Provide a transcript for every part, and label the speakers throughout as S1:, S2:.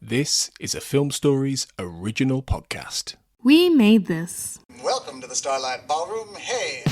S1: This is a Film Stories original podcast.
S2: We made this.
S3: Welcome to the Starlight Ballroom. Hey!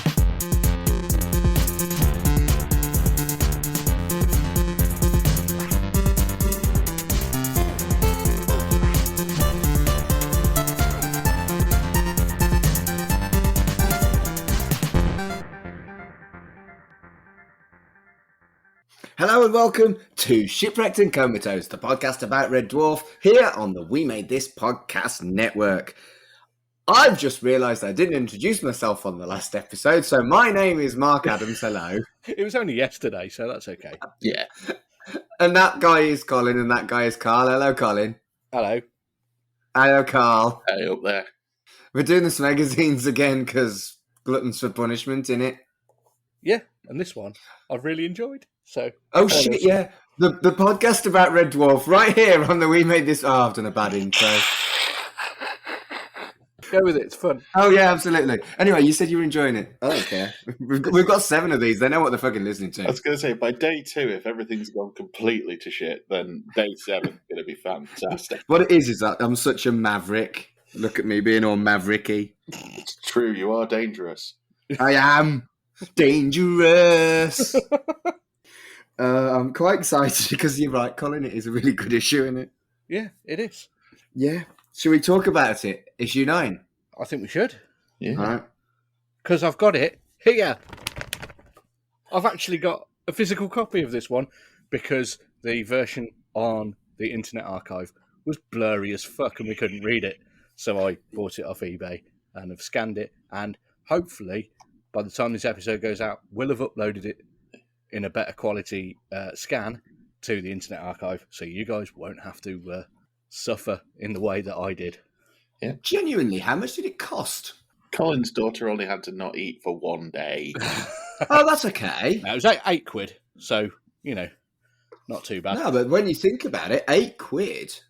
S4: Hello and welcome to Shipwrecked and Comatose, the podcast about Red Dwarf, here on the We Made This Podcast Network. I've just realised I didn't introduce myself on the last episode, so my name is Mark Adams, hello.
S5: It was only yesterday, so that's okay.
S4: Yeah. And that guy is Colin, and that guy is Carl. Hello, Colin.
S5: Hello.
S4: Hello, Carl.
S6: Hey, up there.
S4: We're doing the Smegazines again, because Gluttons for Punishment in it.
S5: Yeah, and this one I've really enjoyed. So.
S4: Oh, shit, yeah. The podcast about Red Dwarf, right here on the We Made This... Oh, I've done a bad intro.
S5: Go with it, it's fun.
S4: Oh, yeah, absolutely. Anyway, you said you were enjoying it. I don't care. We've got 7 of these. They know what they're fucking listening to.
S6: I was going to say, by day 2, if everything's gone completely to shit, then day 7 is going to be fantastic.
S4: What it is that I'm such a maverick. Look at me being all mavericky.
S6: It's true, you are dangerous.
S4: I am dangerous. I'm quite excited because you're right, Colin. It is a really good issue, isn't it?
S5: Yeah, it is.
S4: Yeah. Should we talk about it? Issue 9.
S5: I think we should.
S6: Yeah.
S4: All right.
S5: Because I've got it here. I've actually got a physical copy of this one because the version on the Internet Archive was blurry as fuck and we couldn't read it. So I bought it off eBay and have scanned it. And hopefully, by the time this episode goes out, we'll have uploaded it in a better quality scan to the Internet Archive, so you guys won't have to suffer in the way that I did.
S6: Yeah.
S4: Genuinely, how much did it cost?
S6: Colin's daughter only had to not eat for 1 day.
S4: Oh, that's okay.
S5: No, it was £8, so, not too bad.
S4: No, but when you think about it, £8.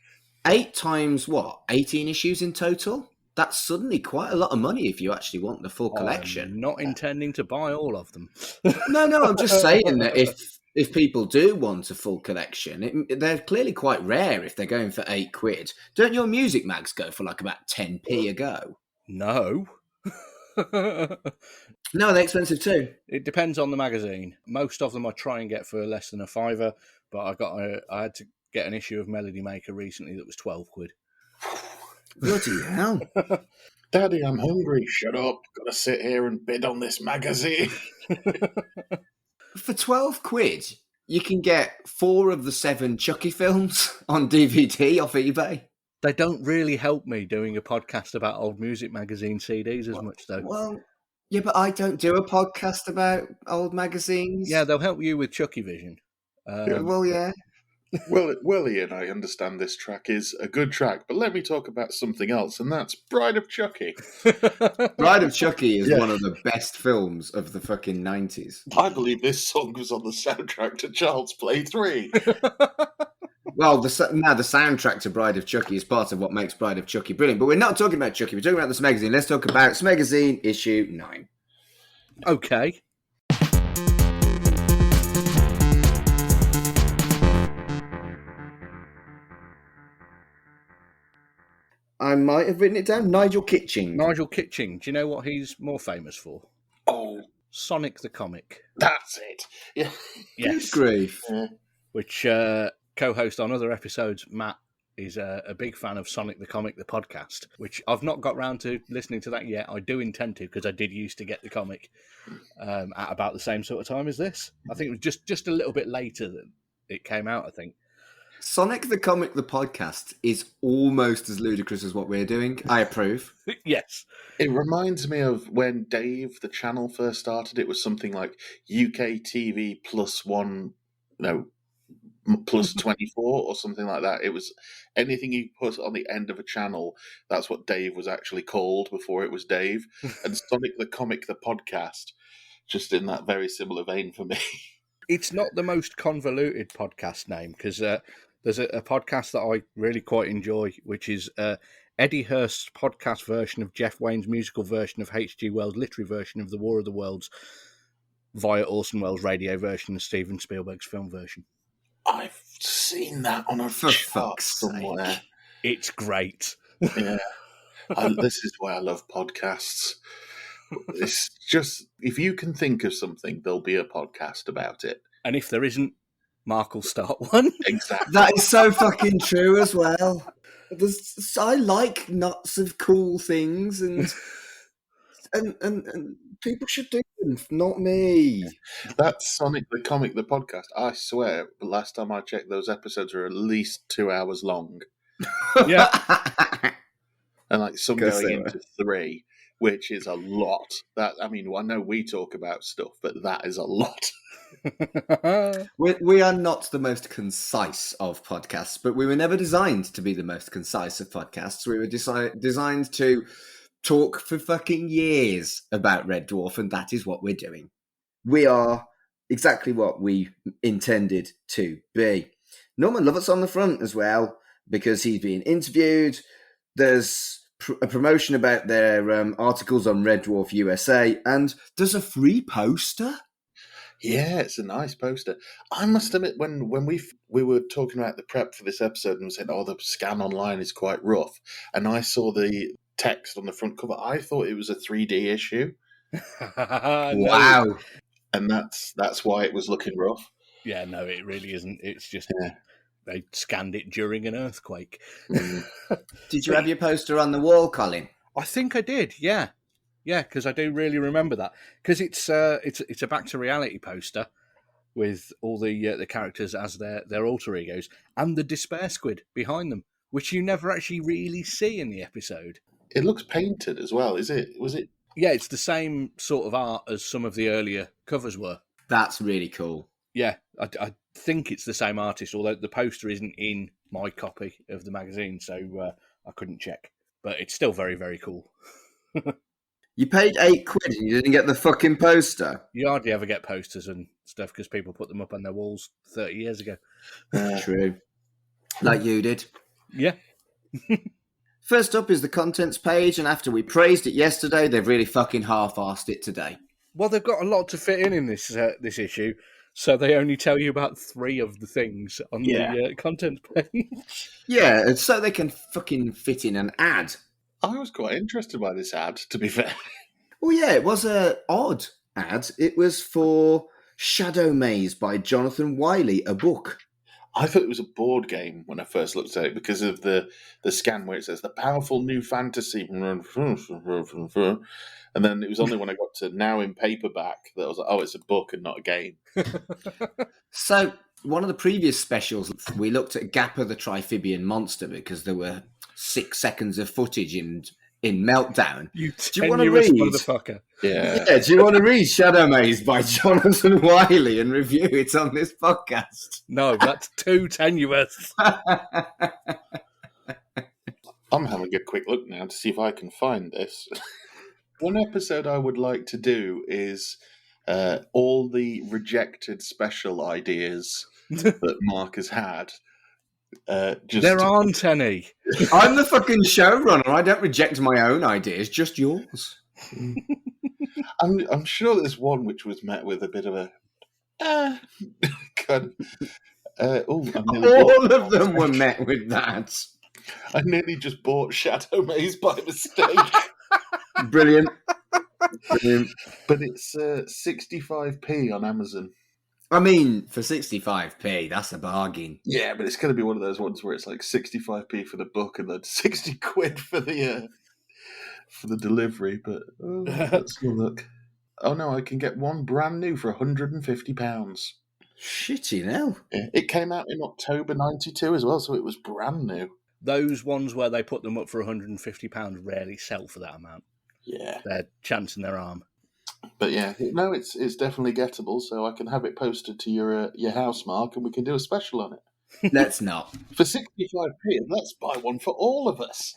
S4: 8 times what? 18 issues in total? That's suddenly quite a lot of money if you actually want the full collection.
S5: I'm not intending to buy all of them.
S4: No, I'm just saying that if people do want a full collection, they're clearly quite rare if they're going for £8. Don't your music mags go for like about 10p a go?
S5: No.
S4: No, they're expensive too.
S5: It depends on the magazine. Most of them I try and get for less than a £5, but I had to get an issue of Melody Maker recently that was £12.
S4: Bloody hell.
S6: Daddy, I'm hungry. Shut up. Gotta sit here and bid on this magazine.
S4: For £12, you can get 4 of the 7 Chucky films on DVD off eBay.
S5: They don't really help me doing a podcast about old music magazine CDs as much, though.
S4: Well, yeah, but I don't do a podcast about old magazines.
S5: Yeah, they'll help you with Chucky Vision.
S4: Well, yeah.
S6: Well, Ian, I understand this track is a good track, but let me talk about something else, and that's Bride of Chucky.
S4: Bride of Chucky is one of the best films of the fucking 90s.
S6: I believe this song was on the soundtrack to Child's Play 3.
S4: Well, the soundtrack to Bride of Chucky is part of what makes Bride of Chucky brilliant. But we're not talking about Chucky. We're talking about the Smegazine. Let's talk about Smegazine issue 9.
S5: Okay.
S4: I might have written it down. Nigel Kitching.
S5: Nigel Kitching. Do you know what he's more famous for?
S6: Oh,
S5: Sonic the Comic.
S6: that's it. Yeah.
S5: Yes.
S4: Good grief.
S5: Which co-host on other episodes, Matt, is a big fan of Sonic the Comic, the podcast, which I've not got round to listening to that yet. I do intend to, because I did used to get the comic at about the same sort of time as this. I think it was just a little bit later that it came out, I think.
S4: Sonic the Comic, the podcast, is almost as ludicrous as what we're doing. I approve.
S5: Yes.
S6: It reminds me of when Dave, the channel, first started. It was something like UK TV plus 24 or something like that. It was anything you put on the end of a channel, that's what Dave was actually called before it was Dave. And Sonic the Comic, the podcast, just in that very similar vein for me.
S5: It's not the most convoluted podcast name, because there's a podcast that I really quite enjoy, which is Eddie Hurst's podcast version of Jeff Wayne's musical version of H.G. Wells' literary version of The War of the Worlds via Orson Welles' radio version and Steven Spielberg's film version.
S6: I seen that on a
S4: For
S6: chart
S4: fuck's
S6: somewhere.
S4: sake.
S5: It's great.
S6: Yeah. This is why I love podcasts. It's just, if you can think of something, there'll be a podcast about it.
S5: And if there isn't, Mark will start one.
S6: Exactly.
S4: That is so fucking true as well. I like lots of cool things, and people should do them, not me.
S6: That's Sonic the Comic, the podcast. I swear, the last time I checked, those episodes are at least 2 hours long.
S5: Yeah.
S6: And like some
S4: Guess
S6: going
S4: they were.
S6: into 3, which is a lot. I know we talk about stuff, but that is a lot.
S4: We are not the most concise of podcasts, but we were never designed to be the most concise of podcasts. We were designed to talk for fucking years about Red Dwarf, and that is what we're doing. We are exactly what we intended to be. Norman Lovett's on the front as well, because he's being interviewed. There's a promotion about their articles on Red Dwarf USA, and there's a free poster.
S6: Yeah, it's a nice poster. I must admit, when we were talking about the prep for this episode and said, the scan online is quite rough, and I saw the text on the front cover, I thought it was a 3D issue.
S4: Wow.
S6: And that's why it was looking rough.
S5: Yeah, no, it really isn't. It's just they scanned it during an earthquake.
S4: Did you have your poster on the wall, Colin?
S5: I think I did, yeah. Yeah, because I do really remember that. Because it's a back to reality poster with all the characters as their alter egos and the despair squid behind them, which you never actually really see in the episode.
S6: It looks painted as well, is it? Was it?
S5: Yeah, it's the same sort of art as some of the earlier covers were.
S4: That's really cool.
S5: Yeah, I think it's the same artist, although the poster isn't in my copy of the magazine, so I couldn't check. But it's still very, very cool.
S4: You paid £8 and you didn't get the fucking poster.
S5: You hardly ever get posters and stuff because people put them up on their walls 30 years ago.
S4: True. Like you did.
S5: Yeah.
S4: First up is the contents page, and after we praised it yesterday, they've really fucking half-arsed it today.
S5: Well, they've got a lot to fit in this issue, so they only tell you about 3 of the things on the content page.
S4: Yeah, so they can fucking fit in an ad.
S6: I was quite interested by this ad, to be fair.
S4: Well, yeah, it was an odd ad. It was for Shadow Maze by Jonathan Wiley, a book.
S6: I thought it was a board game when I first looked at it because of the scan where it says the powerful new fantasy. And then it was only when I got to now in paperback that I was like, it's a book and not a game.
S4: So, one of the previous specials, we looked at Gappa the Triphibian Monster because there were 6 seconds of footage in Meltdown.
S5: You
S4: Do you want to
S5: tenuous
S4: read?
S5: motherfucker.
S6: Yeah.
S4: Do you want to read Shadow Maze by Jonathan Wiley and review it on this podcast?
S5: No, that's too tenuous.
S6: I'm having a quick look now to see if I can find this. One episode I would like to do is all the rejected special ideas that Mark has had.
S5: There aren't any.
S4: I'm the fucking showrunner. I don't reject my own ideas, just yours.
S6: I'm sure there's one which was met with a bit of a kind of.
S4: All of them were met with that.
S6: I nearly just bought Shadow Maze by mistake.
S4: Brilliant. Brilliant.
S6: But it's 65p on Amazon.
S4: I mean, for 65p, that's a bargain.
S6: Yeah, but it's going to be one of those ones where it's like 65p for the book and then 60 quid for the delivery. But let's have a look. Oh no, I can get one brand new for £150.
S4: Shitty hell.
S6: Yeah, it came out in October '92 as well, so it was brand new.
S5: Those ones where they put them up for £150 rarely sell for that amount.
S6: Yeah,
S5: They're chancing their arm.
S6: but yeah, no, it's definitely gettable. So I can have it posted to your house, Mark, and we can do a special on it
S4: Let's not.
S6: for 65p. Let's buy one for all of us.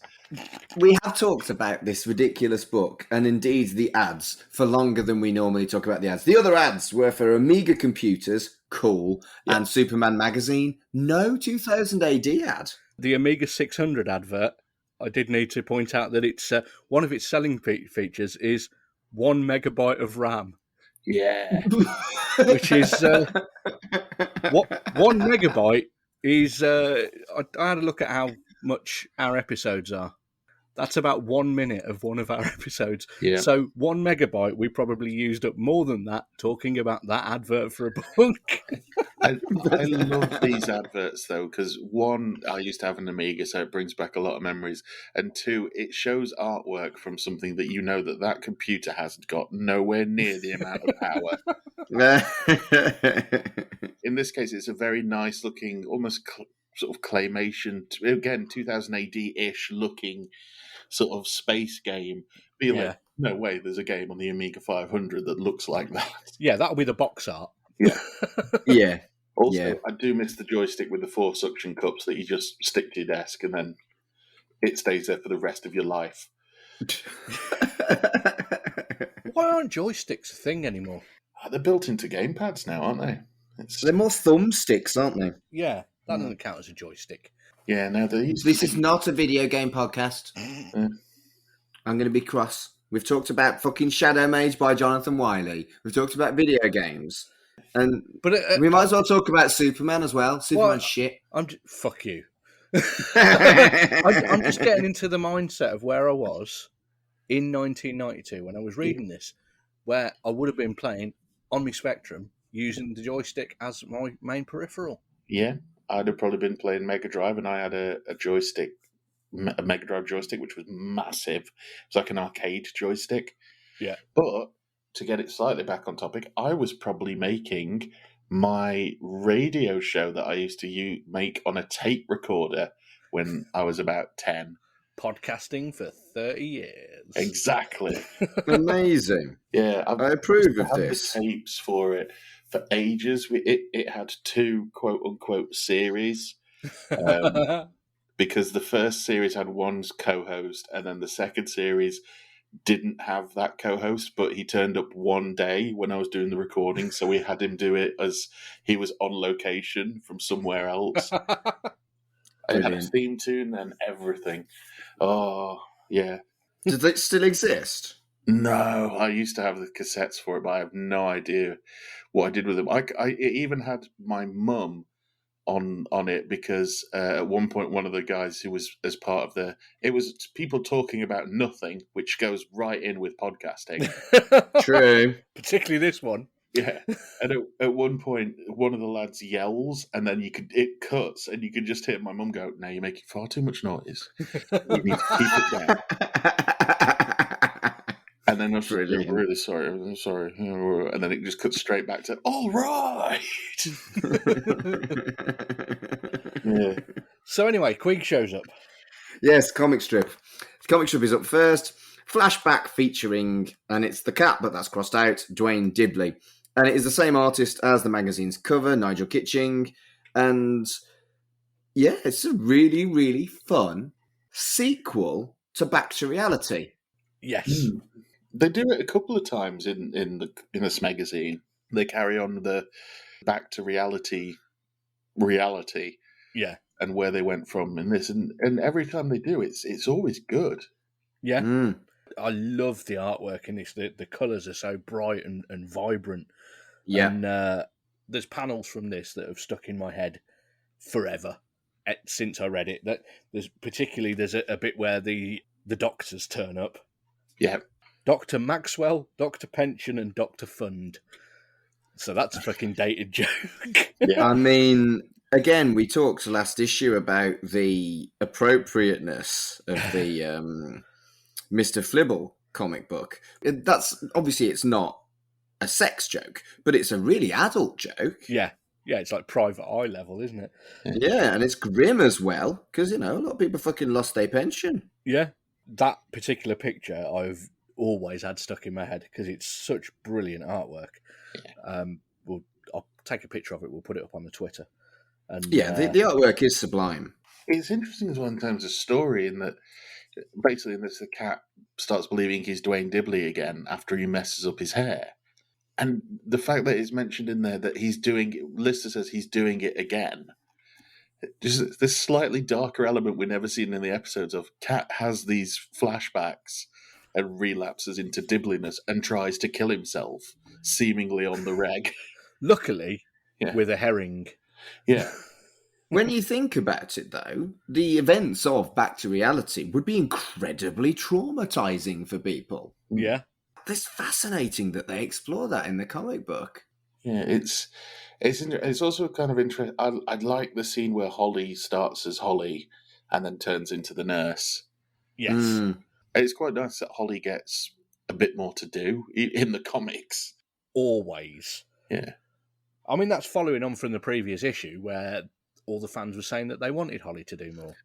S4: We have talked about this ridiculous book, and indeed the ads, for longer than we normally talk about the ads. The other ads were for Amiga computers, cool, and Superman magazine, no 2000 AD ad.
S5: The Amiga 600 advert, I did need to point out that it's one of its selling features is 1 megabyte of RAM,
S6: Yeah,
S5: which is 1 megabyte I had a look at how much our episodes are. That's about 1 minute of one of our episodes.
S6: Yeah.
S5: So 1 megabyte, we probably used up more than that talking about that advert for a book.
S6: I love these adverts though, because one, I used to have an Amiga, so it brings back a lot of memories, and two, it shows artwork from something that you know that computer has got nowhere near the amount of power. In this case, it's a very nice looking, almost sort of claymation, again 2000 AD-ish looking sort of space game. Be like, no way, there's a game on the Amiga 500 that looks like that.
S5: Yeah, that'll be the box art.
S6: Yeah.
S4: Yeah.
S6: Also,
S4: Yeah.
S6: I do miss the joystick with the 4 suction cups that you just stick to your desk and then it stays there for the rest of your life.
S5: Why aren't joysticks a thing anymore?
S6: They're built into gamepads now, aren't they?
S4: They're more thumbsticks, aren't they?
S5: Yeah, that doesn't count as a joystick.
S6: Yeah, no,
S4: This is not a video game podcast. I'm going to be cross. We've talked about fucking Shadow Mage by Jonathan Wiley. We've talked about video games. But we might as well talk about Superman as well. Superman's shit.
S5: Fuck you. I'm just getting into the mindset of where I was in 1992 when I was reading this, where I would have been playing on my Spectrum using the joystick as my main peripheral.
S6: Yeah, I'd have probably been playing Mega Drive, and I had a joystick, a Mega Drive joystick, which was massive. It was like an arcade joystick.
S5: Yeah.
S6: But to get it slightly back on topic, I was probably making my radio show that I used to make on a tape recorder when I was about 10.
S5: Podcasting for 30 years.
S6: Exactly.
S4: Amazing.
S6: Yeah,
S4: I approve of this.
S6: The tapes for it for ages. It had 2 quote unquote series. Because the first series had one co-host, and then the second series didn't have that co-host, but he turned up one day when I was doing the recording, so we had him do it as he was on location from somewhere else. It had a theme tune and everything. Oh, yeah.
S4: Does it still exist?
S6: No, I used to have the cassettes for it, but I have no idea what I did with them. It even had my mum on it because at one point one of the guys who was as part of it was people talking about nothing, which goes right in with podcasting.
S4: True.
S5: Particularly this one.
S6: Yeah. And at one point one of the lads yells and then it cuts and you can just hear my mum go, "Now you're making far too much noise. You need to keep it down." And then I was like, "I'm really sorry. I'm sorry." And then it just cuts straight back to, "All right."
S5: Yeah. So anyway, Quig shows up.
S4: Yes, comic strip. The comic strip is up first. Flashback featuring, and it's the cat, but that's crossed out, Dwayne Dibley. And it is the same artist as the magazine's cover, Nigel Kitching. And yeah, it's a really, really fun sequel to Back to Reality.
S5: Yes.
S6: They do it a couple of times in this magazine. They carry on the Back to Reality,
S5: yeah,
S6: and where they went from in this, and every time they do, it's always good.
S5: Yeah, I love the artwork in this. The colours are so bright and vibrant.
S4: Yeah,
S5: and there's panels from this that have stuck in my head forever since I read it. That there's a bit where the doctors turn up.
S6: Yeah.
S5: Dr. Maxwell, Dr. Pension, and Dr. Fund. So that's a fucking dated joke.
S4: Yeah. I mean, again, we talked last issue about the appropriateness of the Mr. Flibble comic book. That's obviously it's not a sex joke, but it's a really adult joke.
S5: Yeah, it's like Private Eye level, isn't it?
S4: Yeah, and it's grim as well because a lot of people fucking lost their pension.
S5: Yeah, that particular picture I've always had stuck in my head because it's such brilliant artwork. Yeah. I'll take a picture of it. We'll put it up on the Twitter. And
S4: the artwork is sublime.
S6: It's interesting as well in terms of story, in that basically in this the cat starts believing he's Dwayne Dibley again after he messes up his hair, and the fact that it's mentioned in there that he's doing it, Lister says he's doing it again. Just this slightly darker element we've never seen in the episodes of Cat has these flashbacks and relapses into Dibliness and tries to kill himself, seemingly on the reg.
S5: Luckily, with a herring.
S6: Yeah.
S4: When you think about it, though, the events of Back to Reality would be incredibly traumatizing for people.
S5: Yeah.
S4: It's fascinating that they explore that in the comic book.
S6: Yeah, it's also kind of interesting. I'd like the scene where Holly starts as Holly and then turns into the nurse.
S5: Yes.
S4: Mm.
S6: It's quite nice that Holly gets a bit more to do in the comics.
S5: Always.
S6: Yeah.
S5: I mean, that's following on from the previous issue where all the fans were saying that they wanted Holly to do more.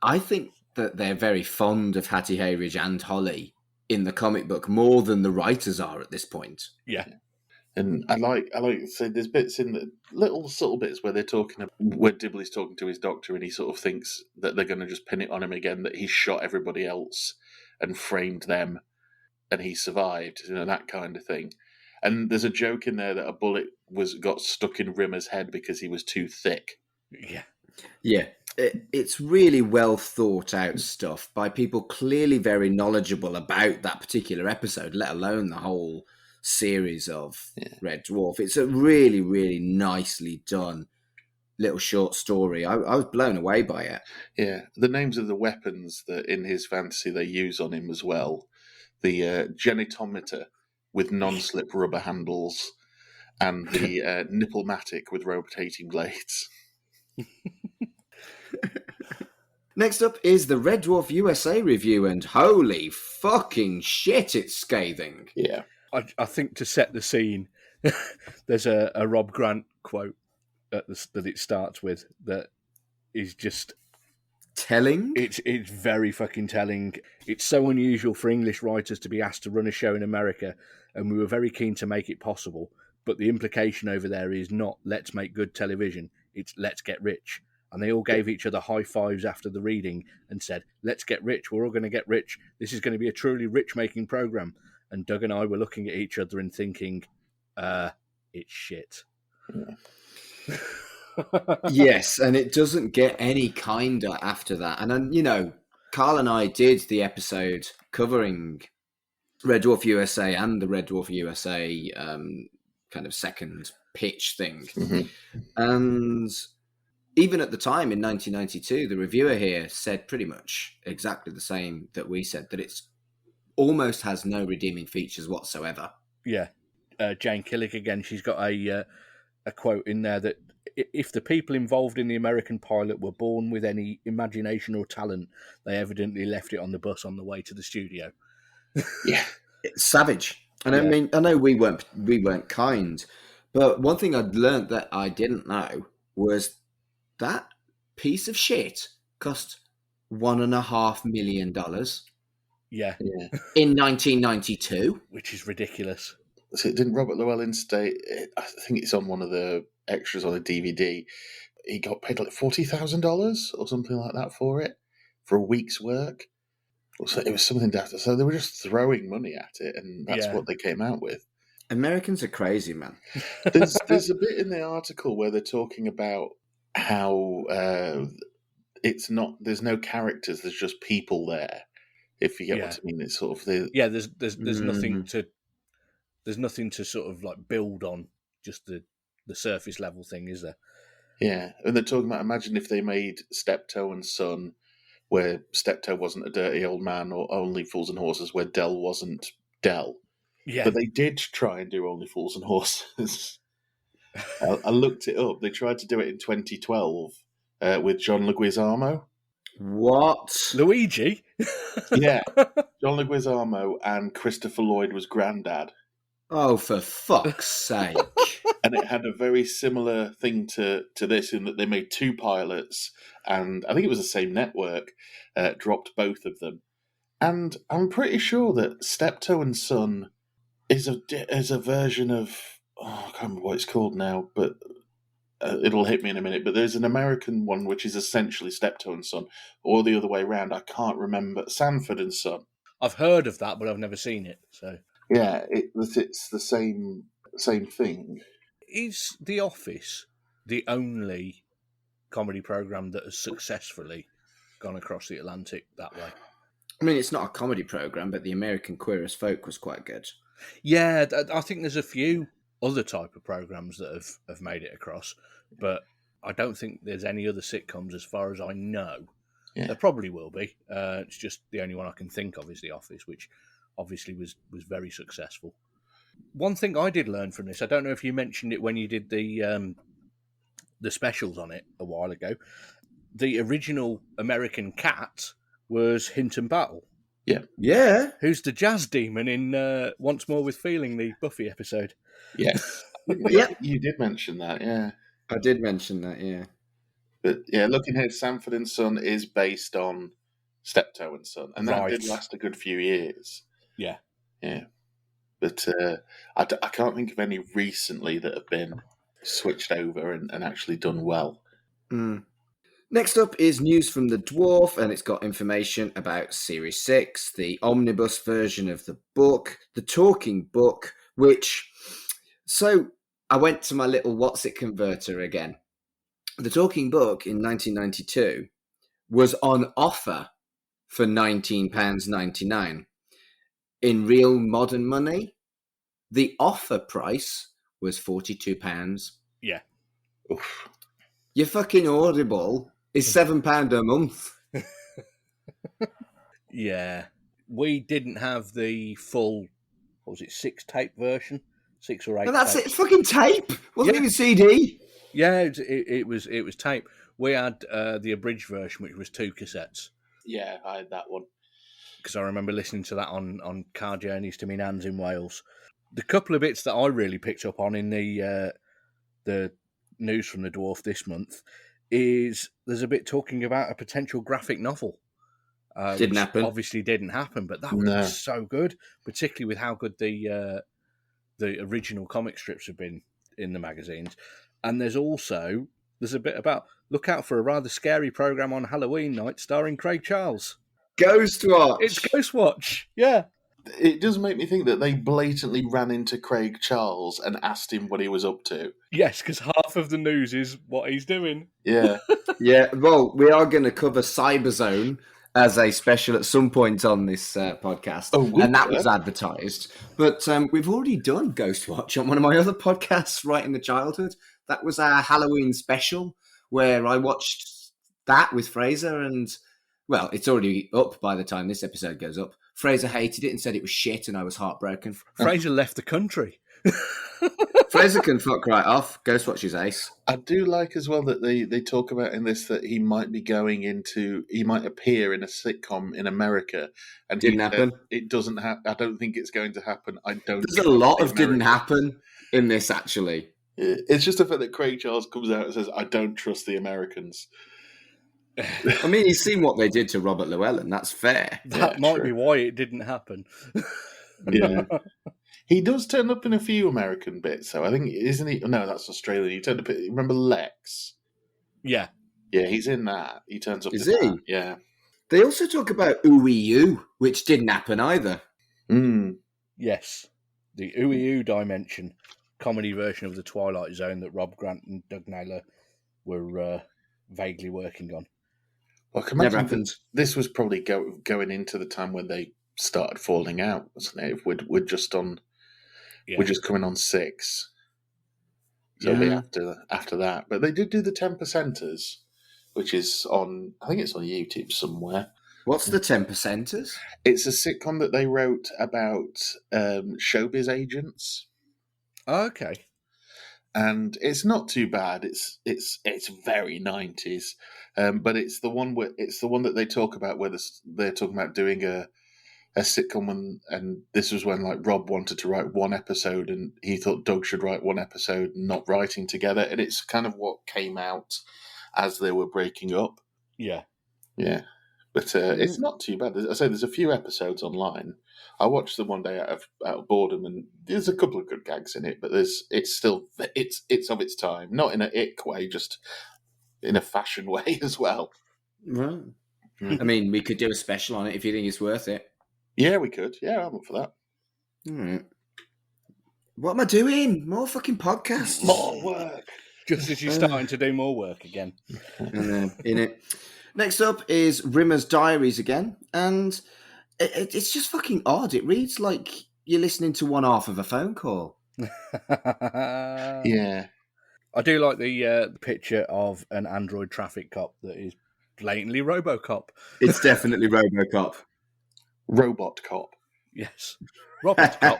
S4: I think that they're very fond of Hattie Hayridge and Holly in the comic book more than the writers are at this point.
S5: Yeah.
S6: And I like so there's bits in the little subtle bits where they're talking where Dibley's talking to his doctor and he sort of thinks that they're going to just pin it on him again that he shot everybody else and framed them and he survived, that kind of thing. And there's a joke in there that a bullet got stuck in Rimmer's head because he was too thick.
S5: Yeah.
S4: Yeah, it's really well thought out stuff by people clearly very knowledgeable about that particular episode, let alone the whole series of Red Dwarf. It's a really, really nicely done little short story. I was blown away by it.
S6: Yeah, the names of the weapons that in his fantasy they use on him as well. The genitometer with non-slip rubber handles and the nipplematic with rotating blades.
S4: Next up is the Red Dwarf USA review, and holy fucking shit, it's scathing.
S6: Yeah.
S5: I think to set the scene, there's a Rob Grant quote that it starts with that is just
S4: telling.
S5: It's very fucking telling. It's so unusual for English writers to be asked to run a show in America, and we were very keen to make it possible. But the implication over there is not let's make good television, it's let's get rich. And they all gave each other high fives after the reading and said, let's get rich, we're all going to get rich. This is going to be a truly rich-making program. And Doug and I were looking at each other and thinking, it's shit.
S6: Yeah.
S4: Yes, and it doesn't get any kinder after that. And then, Carl and I did the episode covering Red Dwarf USA and the Red Dwarf USA kind of second pitch thing.
S6: Mm-hmm.
S4: And even at the time in 1992, the reviewer here said pretty much exactly the same that we said, that it's almost has no redeeming features whatsoever.
S5: Yeah. Jane Killick again, she's got a quote in there that if the people involved in the American pilot were born with any imagination or talent, they evidently left it on the bus on the way to the studio.
S6: Yeah.
S4: It's savage. And I mean, I know we weren't kind, but one thing I'd learned that I didn't know was that piece of shit cost $1.5 million.
S5: Yeah.
S4: In 1992.
S5: Which is ridiculous.
S6: So didn't Robert Llewellyn state, I think it's on one of the extras on a DVD, he got paid like $40,000 or something like that for it, for a week's work. So it was something daft. So they were just throwing money at it, and that's what they came out with.
S4: Americans are crazy, man.
S6: There's a bit in the article where they're talking about how there's no characters, there's just people there. If you get what I mean, it's sort of
S5: there's nothing to sort of like build on, just the surface level thing, is there?
S6: Yeah, and they're talking about, imagine if they made Steptoe and Son, where Steptoe wasn't a dirty old man, or Only Fools and Horses, where Del wasn't Del.
S5: Yeah.
S6: But they did try and do Only Fools and Horses. I looked it up. They tried to do it in 2012 with John Leguizamo.
S4: What?
S5: Luigi?
S6: Yeah. John Leguizamo and Christopher Lloyd was Grandad.
S4: Oh, for fuck's sake.
S6: And it had a very similar thing to this, in that they made two pilots, and I think it was the same network, dropped both of them. And I'm pretty sure that Steptoe and Son is a version of, I can't remember what it's called now, but it'll hit me in a minute. But there's an American one which is essentially Steptoe and Son, or the other way around. I can't remember. Sanford and Son.
S5: I've heard of that, but I've never seen it. So
S6: yeah, it's the same thing.
S5: Is The Office the only comedy program that has successfully gone across the Atlantic that way?
S4: I mean, it's not a comedy program, but The American Queer as Folk was quite good.
S5: Yeah, I think there's a few other type of programs that have made it across, but I don't think there's any other sitcoms as far as I know.
S6: Yeah.
S5: There probably will be. It's just the only one I can think of is The Office, which obviously was very successful. One thing I did learn from this, I don't know if you mentioned it when you did the specials on it a while ago. The original American cat was Hinton Battle.
S4: Yeah.
S5: Who's the jazz demon in Once More with Feeling, the Buffy episode?
S6: Yes.
S4: Yeah.
S6: You did mention that, yeah.
S4: I did mention that, yeah.
S6: But yeah, looking here, Sanford and Son is based on Steptoe and Son, and that did last a good few years.
S5: Yeah.
S6: Yeah. But I can't think of any recently that have been switched over and actually done well.
S4: Mm. Next up is news from The Dwarf, and it's got information about Series 6, the omnibus version of the book, the talking book, which... So I went to my little What's It converter again. The talking book in 1992 was on offer for £19.99. In real modern money, the offer price was £42.
S5: Yeah.
S6: Oof.
S4: Your fucking Audible is £7 a month.
S5: Yeah. We didn't have the full, what was it, 6-tape version? 6 or 8
S4: And that's
S5: tapes.
S4: it. It's fucking tape. Wasn't even CD.
S5: Yeah, it was tape. We had the abridged version, which was 2 cassettes.
S6: Yeah, I had that one.
S5: Because I remember listening to that on car journeys to my nan's in Wales. The couple of bits that I really picked up on in the news from The Dwarf this month is there's a bit talking about a potential graphic novel.
S4: Didn't
S5: which
S4: happen.
S5: Obviously didn't happen, but that was so good, particularly with how good the original comic strips have been in the magazines. And there's a bit about look out for a rather scary program on Halloween night starring Craig Charles.
S4: Ghostwatch.
S5: It's Ghostwatch, yeah.
S6: It does make me think that they blatantly ran into Craig Charles and asked him what he was up to.
S5: Yes, because half of the news is what he's doing.
S6: Yeah.
S4: Yeah, well, we are going to cover Cyberzone as a special at some point on this podcast. And that was advertised. But we've already done Ghostwatch on one of my other podcasts, Right in the Childhood. That was our Halloween special where I watched that with Fraser and, well, it's already up by the time this episode goes up. Fraser hated it and said it was shit and I was heartbroken.
S5: Fraser left the country.
S4: Fraser can fuck right off. Ghostwatch is ace.
S6: I do like as well that they talk about in this that he might appear in a sitcom in America. And
S4: didn't happen.
S6: It doesn't happen. I don't think it's going to happen.
S4: There's a lot of didn't happen in this, actually.
S6: It's just the fact that Craig Charles comes out and says, I don't trust the Americans.
S4: I mean, he's seen what they did to Robert Llewellyn. That's fair.
S5: That might be why it didn't happen.
S6: Yeah. He does turn up in a few American bits, though. I think, isn't he? No, that's Australian. He turned up. Remember Lex?
S5: Yeah.
S6: Yeah, he's in that. He turns up.
S4: Is
S6: in
S4: he?
S6: That. Yeah.
S4: They also talk about OOEU, which didn't happen either.
S6: Mm.
S5: Yes. The OOEU dimension, comedy version of The Twilight Zone that Rob Grant and Doug Naylor were vaguely working on.
S6: Well, I can imagine this was probably going into the time when they started falling out, wasn't it? We're just coming on 6. So it'll be after that. But they did do the 10%ers, which is on, I think it's on YouTube somewhere.
S4: What's the 10%ers?
S6: It's a sitcom that they wrote about showbiz agents.
S5: Oh, okay.
S6: And it's not too bad. It's very 90s, but it's the one that they talk about where they're talking about doing a sitcom, and this was when like Rob wanted to write one episode, and he thought Doug should write one episode, not writing together, and it's kind of what came out as they were breaking up.
S5: Yeah,
S6: yeah, but it's not too bad. I say there's a few episodes online. I watched them one day out of boredom, and there's a couple of good gags in it, but it's still of its time, not in an ick way, just in a fashion way as well.
S4: Right. I mean, we could do a special on it if you think it's worth it.
S6: Yeah, we could. Yeah, I'm up for that.
S4: All right. What am I doing? More fucking podcasts.
S6: More work.
S5: Just as you're starting to do more work again.
S4: In it. Next up is Rimmer's Diaries again, and it's just fucking odd. It reads like you're listening to one half of a phone call.
S6: Yeah.
S5: I do like the picture of an android traffic cop that is blatantly RoboCop.
S4: It's definitely RoboCop.
S6: Robot Cop.
S5: Yes, Robot Cop.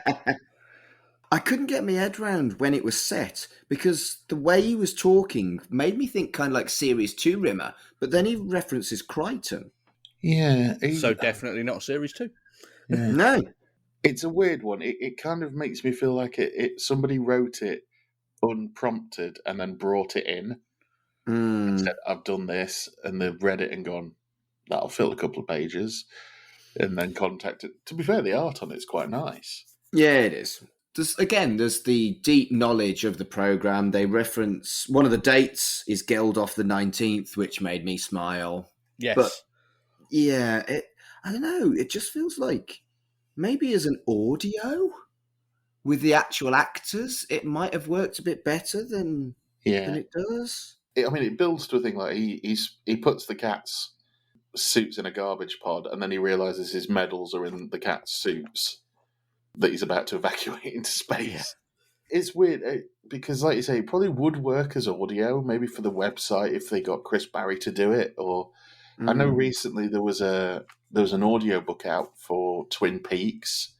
S4: I couldn't get my head round when it was set because the way he was talking made me think kind of like Series 2 Rimmer, but then he references Crichton.
S6: Yeah.
S5: So definitely not Series 2.
S6: Yeah.
S4: No.
S6: It's a weird one. It kind of makes me feel like somebody wrote it unprompted and then brought it in and said, I've done this, and they've read it and gone, that'll fill a couple of pages, and then contacted. To be fair, the art on it's quite nice.
S4: Yeah, it is. There's the deep knowledge of the program. They reference one of the dates is Geldof the 19th, which made me smile.
S5: Yes.
S4: But yeah, I don't know. It just feels like maybe as an audio with the actual actors, it might have worked a bit better than it does.
S6: It builds to a thing like he puts the cat's suits in a garbage pod, and then he realizes his medals are in the cat's suits that he's about to evacuate into space. Yeah. It's weird because, like you say, it probably would work as audio, maybe for the website if they got Chris Barry to do it. Or I know recently there was an audio book out for Twin Peaks,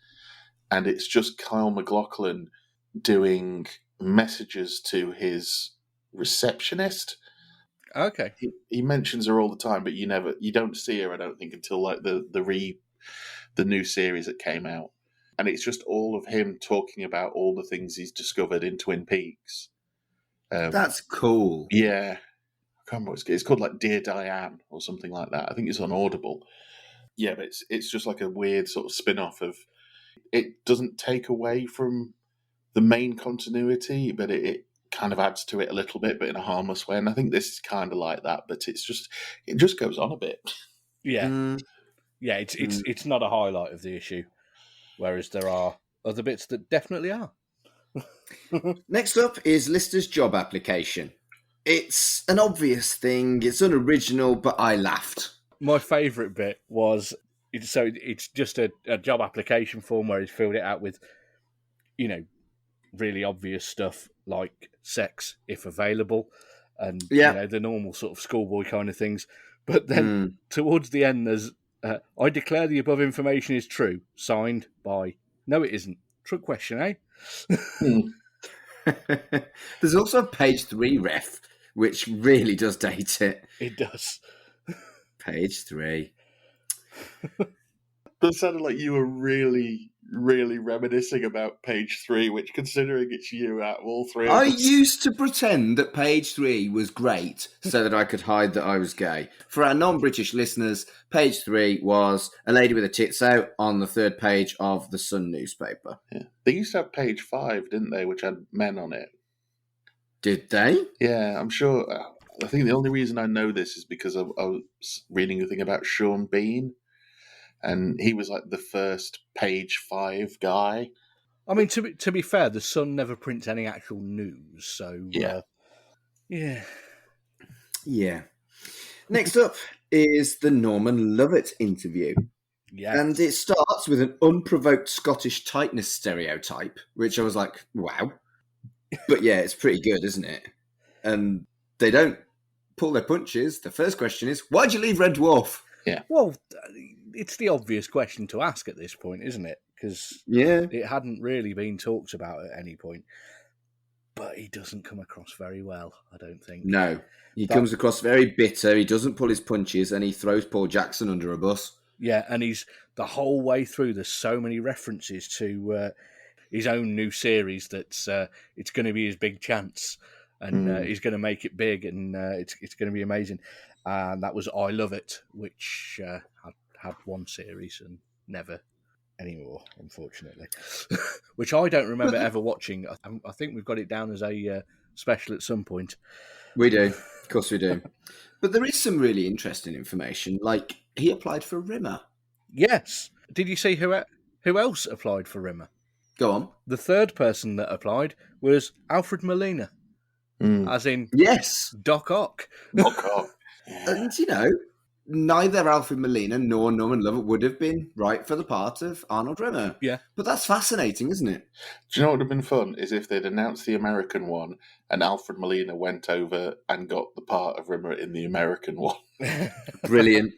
S6: and it's just Kyle MacLachlan doing messages to his receptionist.
S5: Okay.
S6: He mentions her all the time, but you don't see her, I don't think, until like the new series that came out. And it's just all of him talking about all the things he's discovered in Twin Peaks.
S4: That's cool.
S6: Yeah. I can't remember what it's called, like Dear Diane or something like that. I think it's on Audible. Yeah, but it's just like a weird sort of spin-off of... It doesn't take away from the main continuity, but it kind of adds to it a little bit, but in a harmless way. And I think this is kind of like that, but it just goes on a bit.
S5: Yeah. Yeah, it's not a highlight of the issue. Whereas there are other bits that definitely are.
S4: Next up is Lister's job application. It's an obvious thing. It's unoriginal, but I laughed.
S5: My favourite bit was, it's just a job application form where he's filled it out with, really obvious stuff like sex, if available, and the normal sort of schoolboy kind of things. But then towards the end, there's... I declare the above information is true. Signed by... No, it isn't. Trick question, eh?
S4: There's also a page 3 ref, which really does date it.
S5: It does.
S4: Page 3.
S6: That sounded like you were really, really reminiscing about page 3, which, considering it's you out of all three of
S4: I
S6: us...
S4: used to pretend that page 3 was great so that I could hide that I was gay. For our non-British listeners, page 3 was a lady with her tits out on the third page of the Sun newspaper.
S6: Yeah. They used to have page 5, didn't they, which had men on it.
S4: Did they?
S6: Yeah, I'm sure. I think the only reason I know this is because I was reading a thing about Sean Bean, and he was like the first page 5 guy.
S5: I mean, to be fair, the Sun never prints any actual news, so yeah.
S4: Next up is the Norman Lovett interview.
S5: Yeah.
S4: And it starts with an unprovoked Scottish tightness stereotype, which I was like, wow. But yeah, it's pretty good, isn't it? And they don't pull their punches. The first question is, why'd you leave Red Dwarf?
S6: Yeah.
S5: Well, it's the obvious question to ask at this point, isn't it? Because it hadn't really been talked about at any point. But he doesn't come across very well, I don't think.
S4: No. He comes across very bitter. He doesn't pull his punches, and he throws Paul Jackson under a bus.
S5: Yeah, and he's the whole way through. There's so many references to his own new series that it's going to be his big chance, and he's going to make it big, and it's going to be amazing. And that was I Love It, which had one series and never anymore, unfortunately. Which I don't remember ever watching. I think we've got it down as a special at some point.
S4: We do. Of course we do. But there is some really interesting information. Like, he applied for Rimmer.
S5: Yes. Did you see who else applied for Rimmer?
S4: Go on.
S5: The third person that applied was Alfred Molina. As in...
S4: Yes.
S5: Doc Ock.
S6: Doc Ock.
S4: And, neither Alfred Molina nor Norman Lovett would have been right for the part of Arnold Rimmer.
S5: Yeah.
S4: But that's fascinating, isn't it?
S6: Do you know what would have been fun? Is if they'd announced the American one and Alfred Molina went over and got the part of Rimmer in the American one.
S4: Brilliant.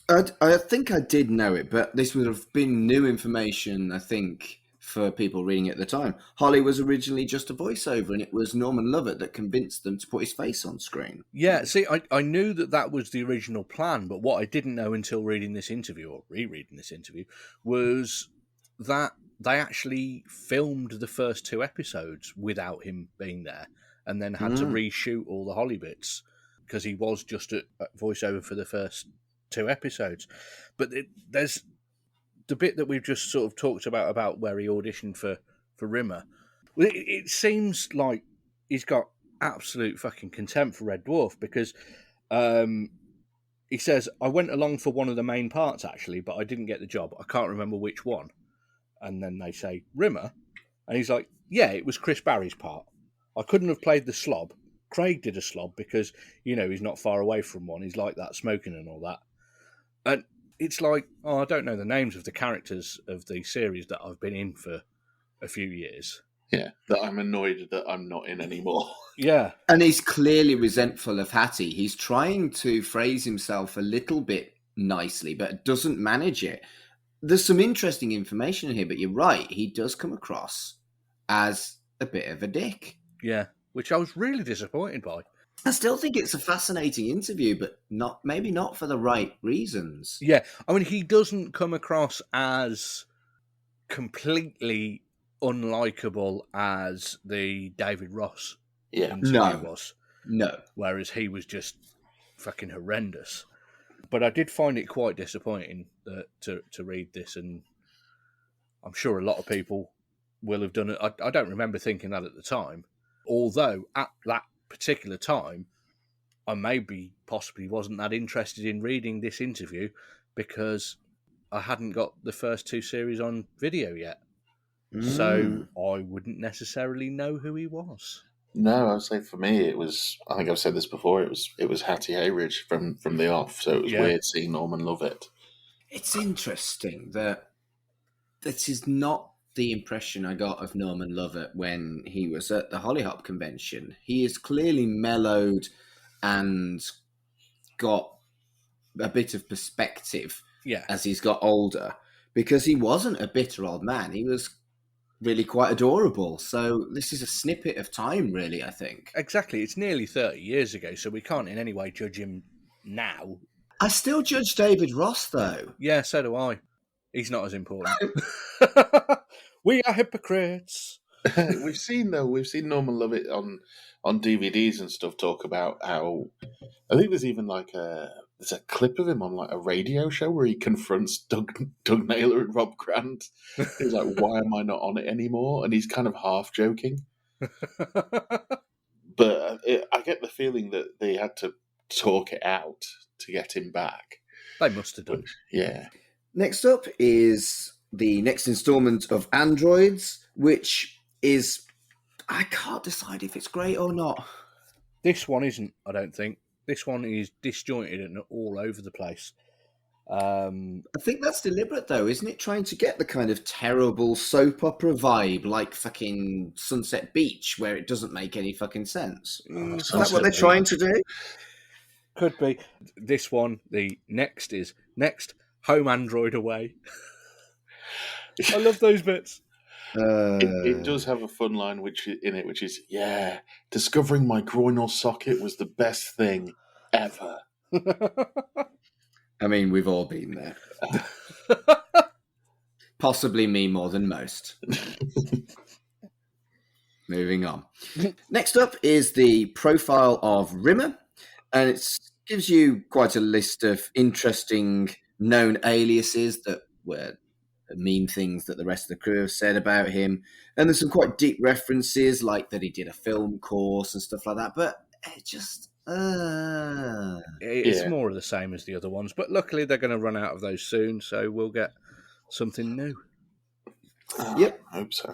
S4: I think I did know it, but this would have been new information, I think, for people reading it at the time. Holly was originally just a voiceover, and it was Norman Lovett that convinced them to put his face on screen.
S5: Yeah, see, I knew that was the original plan, but what I didn't know until reading this interview, or rereading this interview, was that they actually filmed the first 2 episodes without him being there, and then had to reshoot all the Holly bits, because he was just a voiceover for the first 2 episodes. But there's the bit that we've just sort of talked about where he auditioned for Rimmer. It seems like he's got absolute fucking contempt for Red Dwarf, because he says, I went along for one of the main parts, actually, but I didn't get the job. I can't remember which one. And then they say, Rimmer? And he's like, yeah, it was Chris Barry's part. I couldn't have played the slob. Craig did a slob because, he's not far away from one. He's like that, smoking and all that. And it's like, I don't know the names of the characters of the series that I've been in for a few years.
S6: Yeah, that I'm annoyed that I'm not in anymore.
S5: Yeah.
S4: And he's clearly resentful of Hattie. He's trying to phrase himself a little bit nicely, but doesn't manage it. There's some interesting information here, but you're right. He does come across as a bit of a dick.
S5: Yeah, which I was really disappointed by.
S4: I still think it's a fascinating interview, but maybe not for the right reasons.
S5: Yeah, I mean, he doesn't come across as completely unlikable as the David Ross interview was.
S4: No.
S5: Whereas he was just fucking horrendous. But I did find it quite disappointing to read this, and I'm sure a lot of people will have done it. I don't remember thinking that at the time, although at that particular time, I possibly wasn't that interested in reading this interview because I hadn't got the first 2 series on video yet. So I wouldn't necessarily know who he was.
S6: No, I would say for me it was, I think I've said this before, it was Hattie Hayridge from the off, so it was weird seeing Norman Lovett.
S4: It's interesting that this is not the impression I got of Norman Lovett when he was at the Hollyhop convention. He is clearly mellowed and got a bit of perspective as he's got older, because he wasn't a bitter old man. He was really quite adorable. So this is a snippet of time, really, I think.
S5: Exactly. It's nearly 30 years ago, so we can't in any way judge him now.
S4: I still judge David Ross, though.
S5: Yeah, so do I. He's not as important. We are hypocrites.
S6: We've seen Norman Lovett on DVDs and stuff talk about how, I think there's even there's a clip of him on like a radio show where he confronts Doug Naylor and Rob Grant. He's like, why am I not on it anymore? And he's kind of half joking. But I get the feeling that they had to talk it out to get him back.
S5: They must have done.
S6: Yeah.
S4: Next up is the next installment of Androids, which is, I can't decide if it's great or not.
S5: This one isn't, I don't think. This one is disjointed and all over the place.
S4: I think that's deliberate, though, isn't it? Trying to get the kind of terrible soap opera vibe, like fucking Sunset Beach, where it doesn't make any fucking sense. Is that what they're trying to do?
S5: Could be. This one, the next Home Android Away. I love those bits.
S6: It does have a fun line which is, discovering my groinal socket was the best thing ever.
S4: I mean, we've all been there. Possibly me more than most. Moving on. Next up is the profile of Rimmer, and it gives you quite a list of interesting known aliases that were mean things that the rest of the crew have said about him. And there's some quite deep references, like that he did a film course and stuff like that. But it just...
S5: It's more of the same as the other ones. But luckily they're going to run out of those soon, so we'll get something new.
S4: Yep.
S6: I hope so.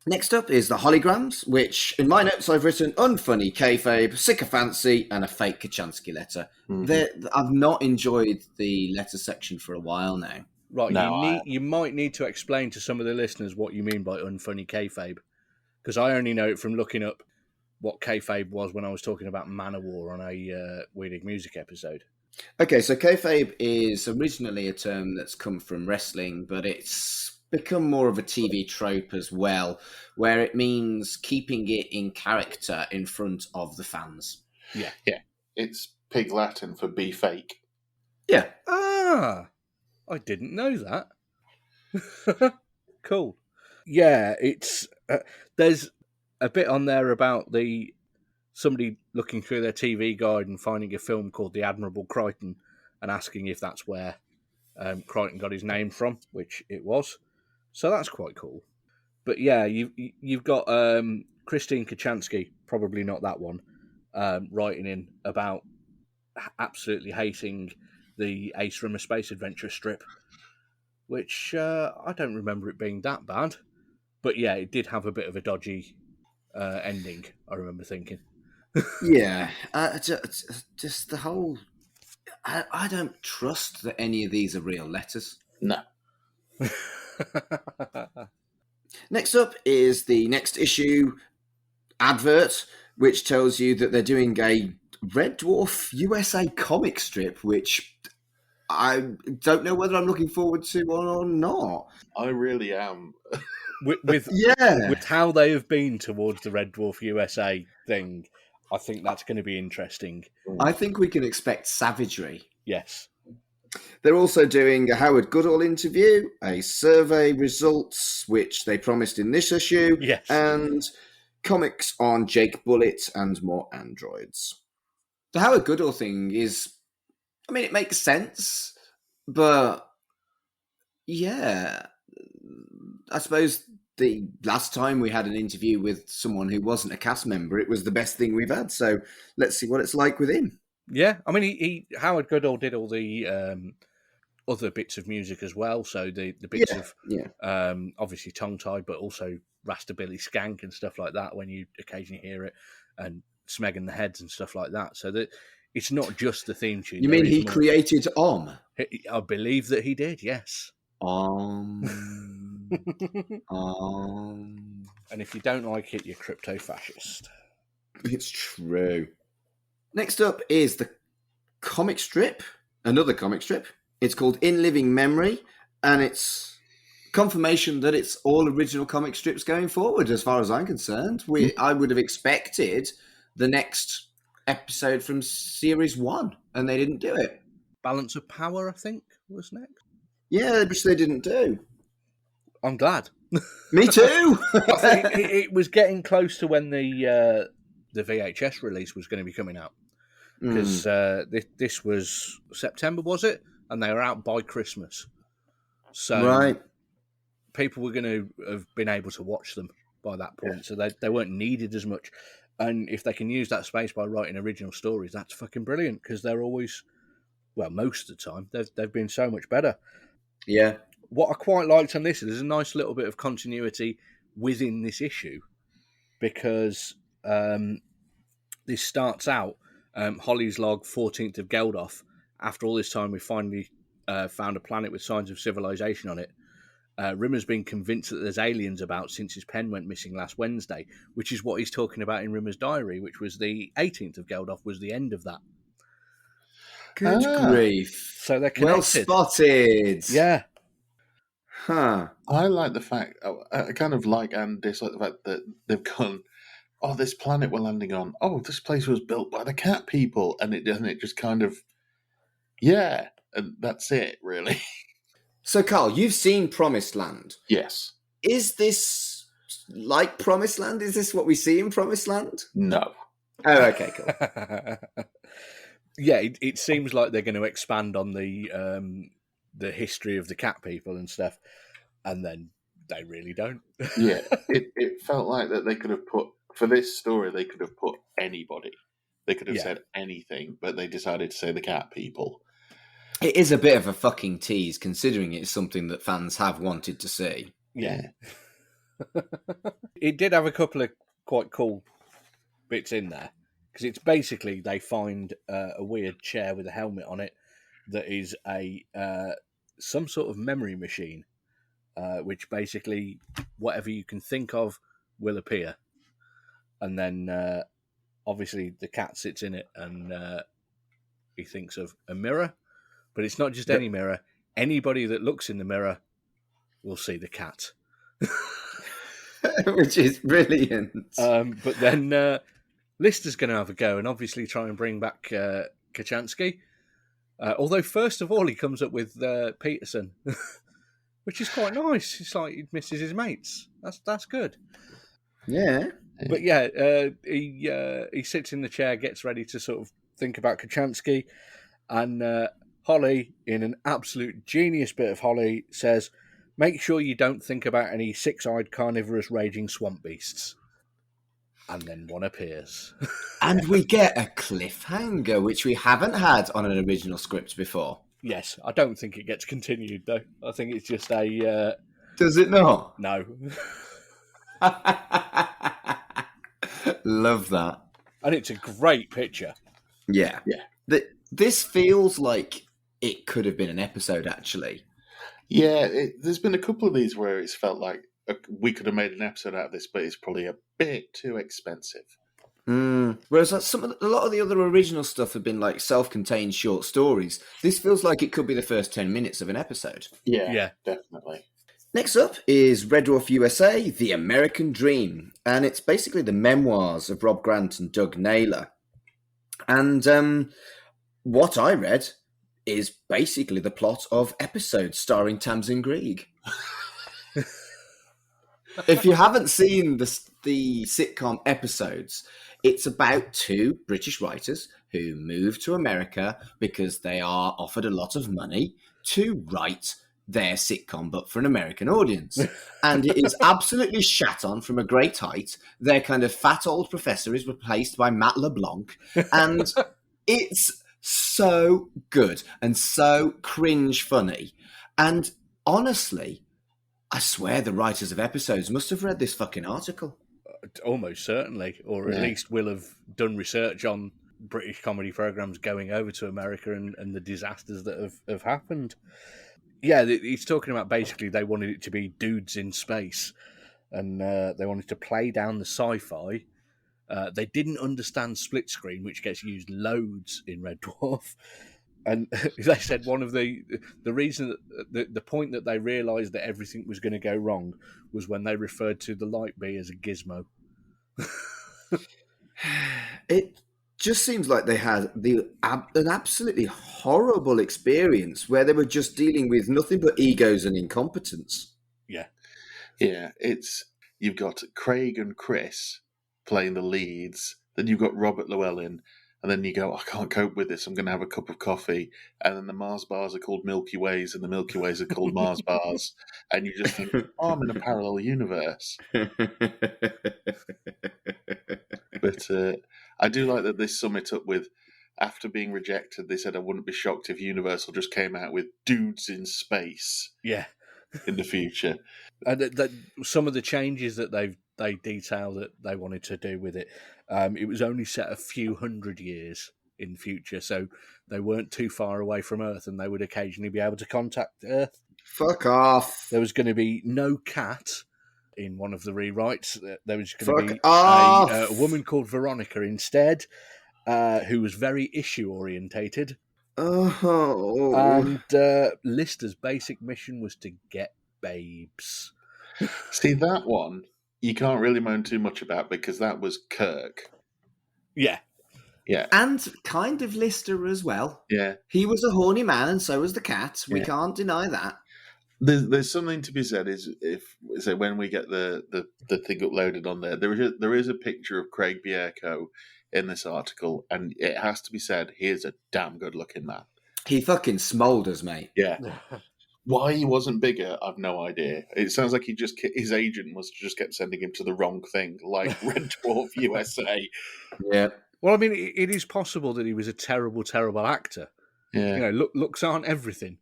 S4: Next up is the holograms, which in my notes I've written unfunny kayfabe, sycophancy, and a fake Kachansky letter. I've not enjoyed the letter section for a while now.
S5: Right,
S6: No,
S5: you might need to explain to some of the listeners what you mean by unfunny kayfabe, because I only know it from looking up what kayfabe was when I was talking about Manowar on a Weird Music episode.
S4: Okay, so kayfabe is originally a term that's come from wrestling, but it's become more of a TV trope as well, where it means keeping it in character in front of the fans.
S5: Yeah.
S6: It's Pig Latin for be fake.
S4: Yeah.
S5: Ah, I didn't know that. Cool. Yeah, it's there's a bit on there about somebody looking through their TV guide and finding a film called The Admirable Crichton and asking if that's where Crichton got his name from, which it was. So that's quite cool. But yeah, you've got Christine Kachansky, probably not that one, writing in about absolutely hating the Ace from a Space Adventure strip, which I don't remember it being that bad. But yeah, it did have a bit of a dodgy ending, I remember thinking.
S4: Yeah. Just the whole... I don't trust that any of these are real letters.
S6: No.
S4: Next up is the next issue advert, which tells you that they're doing a Red Dwarf USA comic strip, which I don't know whether I'm looking forward to or not.
S6: I really am.
S5: with how they have been towards the Red Dwarf USA thing, I think that's going to be interesting.
S4: I think we can expect savagery.
S5: Yes.
S4: They're also doing a Howard Goodall interview, a survey results, which they promised in this issue,
S5: Yes.
S4: and comics on Jake Bullitt and more androids. The Howard Goodall thing is, I mean, it makes sense, but yeah, I suppose the last time we had an interview with someone who wasn't a cast member, it was the best thing we've had. So let's see what it's like with him.
S5: Yeah, I mean, he Howard Goodall did all the other bits of music as well. So the bits of obviously Tongue Tied, but also Rastabilly Skank and stuff like that when you occasionally hear it, and Smeg and the Heads and stuff like that. So that it's not just the theme tune.
S4: You mean he created Om?
S5: I believe that he did. Yes.
S4: And
S5: if you don't like it, you're crypto fascist.
S4: It's true. Next up is the comic strip, another comic strip. It's called In Living Memory, and it's confirmation that it's all original comic strips going forward, as far as I'm concerned. I would have expected the next episode from Series 1, and they didn't do it.
S5: Balance of Power, I think, was next.
S4: Yeah, which they didn't do.
S5: I'm glad.
S4: Me too!
S5: I think it was getting close to when the VHS release was going to be coming out. Because this was September, was it? And they were out by Christmas. So people were going to have been able to watch them by that point. So they weren't needed as much. And if they can use that space by writing original stories, that's fucking brilliant. Because they're always, well, most of the time, they've been so much better.
S4: Yeah.
S5: What I quite liked on this is there's a nice little bit of continuity within this issue. Because this starts out Holly's log, 14th of Geldof. After all this time, we finally found a planet with signs of civilization on it. Rimmer's been convinced that there's aliens about since his pen went missing last Wednesday, which is what he's talking about in Rimmer's diary, which was the 18th of Geldof, was the end of that.
S4: Good grief.
S5: So they're connected.
S4: Well spotted.
S5: Yeah.
S4: Huh.
S6: I like the fact, I kind of like and dislike the fact that they've gone, oh, this planet we're landing on, oh, this place was built by the cat people, and it just kind of, yeah, and that's it, really.
S4: So, Carl, you've seen Promised Land.
S6: Yes.
S4: Is this like Promised Land? Is this what we see in Promised Land?
S6: No.
S4: Oh, okay, cool.
S5: Yeah, it seems like they're going to expand on the history of the cat people and stuff, and then they really don't.
S6: Yeah, it felt like that they could have put, for this story, they could have put anybody. They could have said anything, but they decided to say the cat people.
S4: It is a bit of a fucking tease, considering it's something that fans have wanted to see.
S5: Yeah. It did have a couple of quite cool bits in there, because it's basically they find a weird chair with a helmet on it that is a some sort of memory machine, which basically whatever you can think of will appear, and then obviously the cat sits in it, and he thinks of a mirror, but it's not just any mirror. Anybody that looks in the mirror will see the cat.
S4: Which is brilliant.
S5: But then Lister's going to have a go and obviously try and bring back Kachansky. Although, first of all, he comes up with Peterson, which is quite nice. It's like he misses his mates. That's good.
S4: Yeah.
S5: But yeah, he sits in the chair, gets ready to sort of think about Kachansky, and Holly, in an absolute genius bit of Holly, says, "Make sure you don't think about any six-eyed carnivorous raging swamp beasts." And then one appears.
S4: And we get a cliffhanger, which we haven't had on an original script before.
S5: Yes, I don't think it gets continued, though. I think it's just a...
S4: Does it not?
S5: No.
S4: Love that.
S5: And it's a great picture.
S4: Yeah. This feels like it could have been an episode, actually.
S6: Yeah, there's been a couple of these where it's felt like we could have made an episode out of this, but it's probably a bit too expensive.
S4: Whereas a lot of the other original stuff have been like self-contained short stories. This feels like it could be the first 10 minutes of an episode.
S6: Yeah, definitely.
S4: Next up is Red Dwarf USA, The American Dream. And it's basically the memoirs of Rob Grant and Doug Naylor. And what I read is basically the plot of episodes starring Tamsin Greig. If you haven't seen the sitcom episodes, it's about two British writers who move to America because they are offered a lot of money to write their sitcom, but for an American audience. And it is absolutely shat on from a great height. Their kind of fat old professor is replaced by Matt LeBlanc. And it's so good and so cringe funny. And honestly, I swear the writers of episodes must have read this fucking article.
S5: Almost certainly, or at least will have done research on British comedy programmes going over to America and the disasters that have happened. Yeah, he's talking about basically they wanted it to be dudes in space, and they wanted to play down the sci-fi. They didn't understand split screen, which gets used loads in Red Dwarf. And they said one of the reason that the point that they realised that everything was going to go wrong was when they referred to the light bee as a gizmo.
S4: It just seems like they had an absolutely horrible experience where they were just dealing with nothing but egos and incompetence.
S5: Yeah.
S6: You've got Craig and Chris playing the leads, then you've got Robert Llewellyn, and then you go, I can't cope with this, I'm going to have a cup of coffee. And then the Mars bars are called Milky Ways, and the Milky Ways are called Mars bars. And you just think, oh, I'm in a parallel universe. But I do like that they sum it up with, after being rejected, they said, I wouldn't be shocked if Universal just came out with dudes in space.
S5: Yeah.
S6: In the future.
S5: And that some of the changes that they detail that they wanted to do with it, it was only set a few hundred years in the future, so they weren't too far away from Earth, and they would occasionally be able to contact Earth.
S4: Fuck off.
S5: There was going to be no cat in one of the rewrites. There was going to be a woman called Veronica instead, who was very issue orientated.
S4: Oh.
S5: And Lister's basic mission was to get babes.
S6: See, that one you can't really moan too much about because that was Kirk.
S5: Yeah.
S6: Yeah.
S4: And kind of Lister as well.
S6: Yeah.
S4: He was a horny man and so was the cat. We can't deny that.
S6: There's something to be said is when we get the thing uploaded on there is a picture of Craig Bierko in this article, and it has to be said he is a damn good looking man.
S4: He fucking smoulders, mate.
S6: Yeah. Why he wasn't bigger, I've no idea. It sounds like his agent just kept sending him to the wrong thing, like Red Dwarf USA.
S4: Yeah.
S5: Well, I mean, it is possible that he was a terrible, terrible actor.
S6: Yeah.
S5: Looks aren't everything.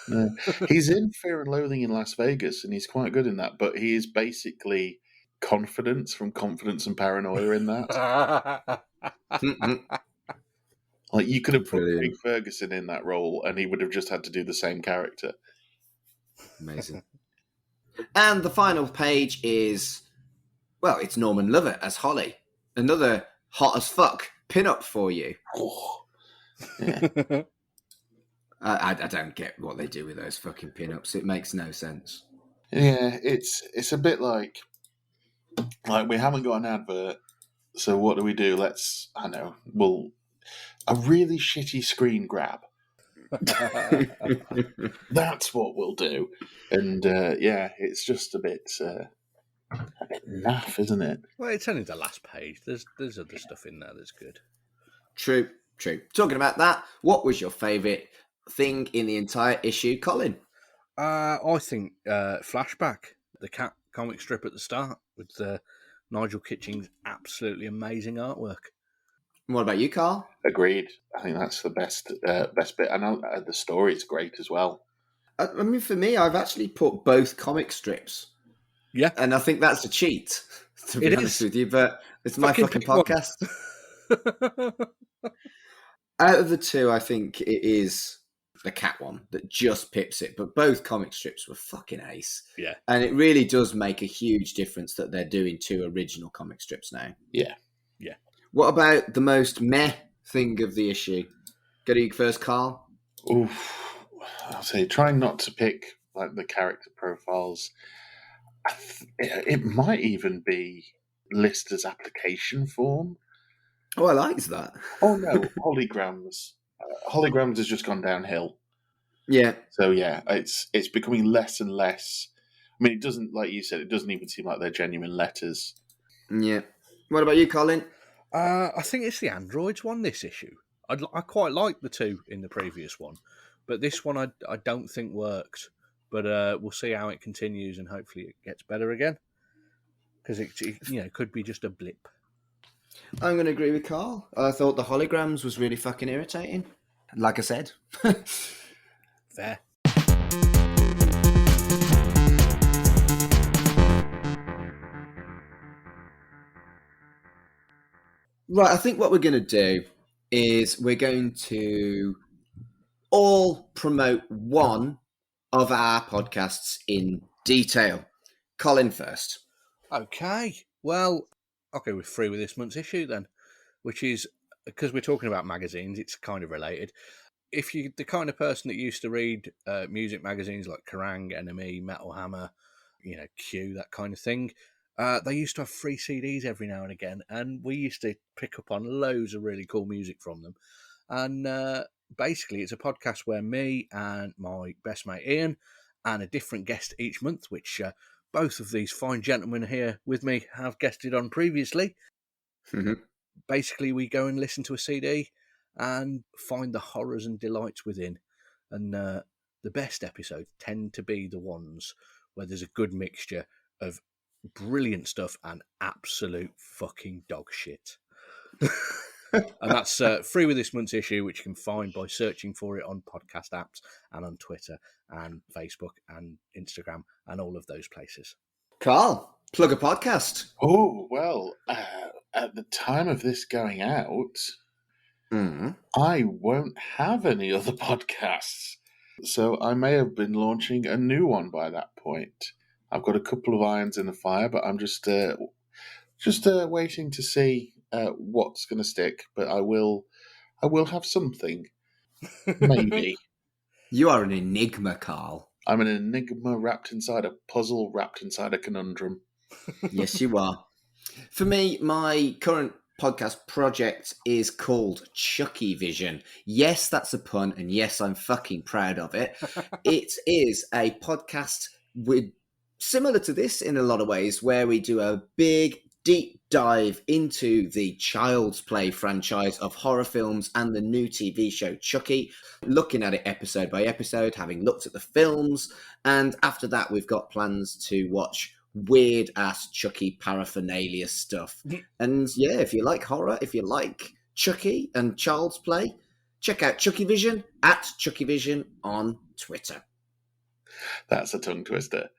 S6: No. He's in Fear and Loathing in Las Vegas, and he's quite good in that. But he is basically Confidence from Confidence and Paranoia in that. Like, you could have put
S4: Brilliant.
S6: Craig Ferguson in that role, and he would have just had to do the same character.
S4: Amazing. And the final page is, well, it's Norman Lovett as Holly. Another hot as fuck pin-up for you.
S6: Oh. Yeah.
S4: I don't get what they do with those fucking pin-ups. It makes no sense.
S6: Yeah, it's a bit like we haven't got an advert, so what do we do? A really shitty screen grab. That's what we'll do. And it's just a bit naff, isn't it?
S5: Well, it's only the last page. There's other stuff in there that's good.
S4: True. Talking about that, what was your favourite thing in the entire issue, Colin?
S5: I think Flashback, the cat comic strip at the start with Nigel Kitching's absolutely amazing artwork.
S4: And what about you, Carl?
S6: Agreed. I think that's the best bit. And the story's great as well.
S4: I mean, for me, I've actually put both comic strips.
S5: Yeah.
S4: And I think that's a cheat, to be honest with you, but it's my fucking
S5: pick one.
S4: podcast. Out of the two, I think it is the cat one that just pips it, but both comic strips were fucking ace.
S5: Yeah.
S4: And it really does make a huge difference that they're doing two original comic strips now.
S6: Yeah.
S4: What about the most meh thing of the issue? Go to you first, Carl.
S6: Oof. I'll say trying not to pick like the character profiles. It might even be Lister's application form.
S4: Oh, I liked that.
S6: Oh no, holograms. Holograms has just gone downhill.
S4: Yeah.
S6: So yeah, it's becoming less and less. I mean, it doesn't, like you said, it doesn't even seem like they're genuine letters.
S4: Yeah. What about you, Colin?
S5: I think it's the androids one, this issue. I quite like the two in the previous one, but this one I don't think worked. But we'll see how it continues, and hopefully it gets better again. Because it could be just a blip.
S4: I'm going to agree with Carl. I thought the holograms was really fucking irritating. Like I said.
S5: Fair.
S4: Right, I think what we're going to do is we're going to all promote one of our podcasts in detail. Colin first.
S5: Okay. Well, we're through with this month's issue then, which is, because we're talking about magazines, it's kind of related. If you're the kind of person that used to read music magazines like Kerrang, NME, Metal Hammer, Q, that kind of thing, they used to have free CDs every now and again, and we used to pick up on loads of really cool music from them. And basically, it's a podcast where me and my best mate Ian and a different guest each month, which both of these fine gentlemen here with me have guested on previously.
S4: Mm-hmm.
S5: Basically, we go and listen to a CD and find the horrors and delights within. And the best episodes tend to be the ones where there's a good mixture of brilliant stuff and absolute fucking dog shit. And that's free with this month's issue, which you can find by searching for it on podcast apps and on Twitter and Facebook and Instagram and all of those places.
S4: Carl, plug a podcast.
S6: Oh, well, at the time of this going out, I won't have any other podcasts. So I may have been launching a new one by that point. I've got a couple of irons in the fire, but I'm just waiting to see what's going to stick. But I will have something, maybe.
S4: You are an enigma, Carl.
S6: I'm an enigma wrapped inside a puzzle, wrapped inside a conundrum.
S4: Yes, you are. For me, my current podcast project is called Chucky Vision. Yes, that's a pun, and yes, I'm fucking proud of it. It is a podcast similar to this in a lot of ways, where we do a big, deep dive into the Child's Play franchise of horror films and the new TV show Chucky, looking at it episode by episode, having looked at the films, and after that we've got plans to watch weird-ass Chucky paraphernalia stuff. And yeah, if you like horror, if you like Chucky and Child's Play, check out Chucky Vision at Chucky Vision on Twitter.
S6: That's a tongue twister.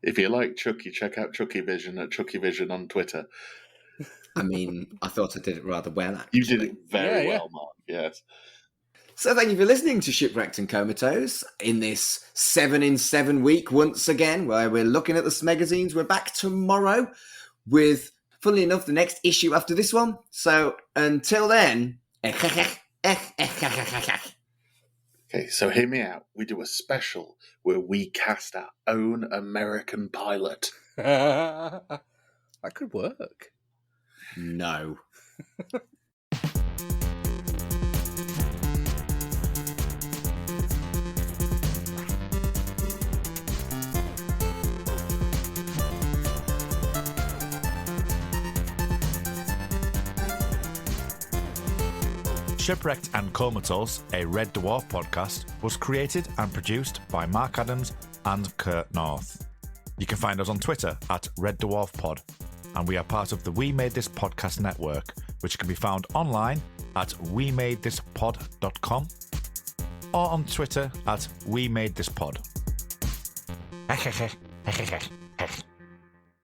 S6: If you like Chucky, check out Chucky Vision at Chucky Vision on Twitter.
S4: I mean, I thought I did it rather well, actually.
S6: You did it very well, Mark, yes.
S4: So thank you for listening to Shipwrecked and Comatose in this 7 in 7 week once again, where we're looking at the Smegazines. We're back tomorrow with, funnily enough, the next issue after this one. So until then...
S6: Okay, so hear me out. We do a special where we cast our own American pilot.
S5: That could work.
S4: No.
S7: Shipwrecked and Comatose, a Red Dwarf podcast, was created and produced by Mark Adams and Kurt North. You can find us on Twitter at Red Dwarf Pod, and we are part of the We Made This Podcast network, which can be found online at wemadethispod.com or on Twitter at We Made This Pod.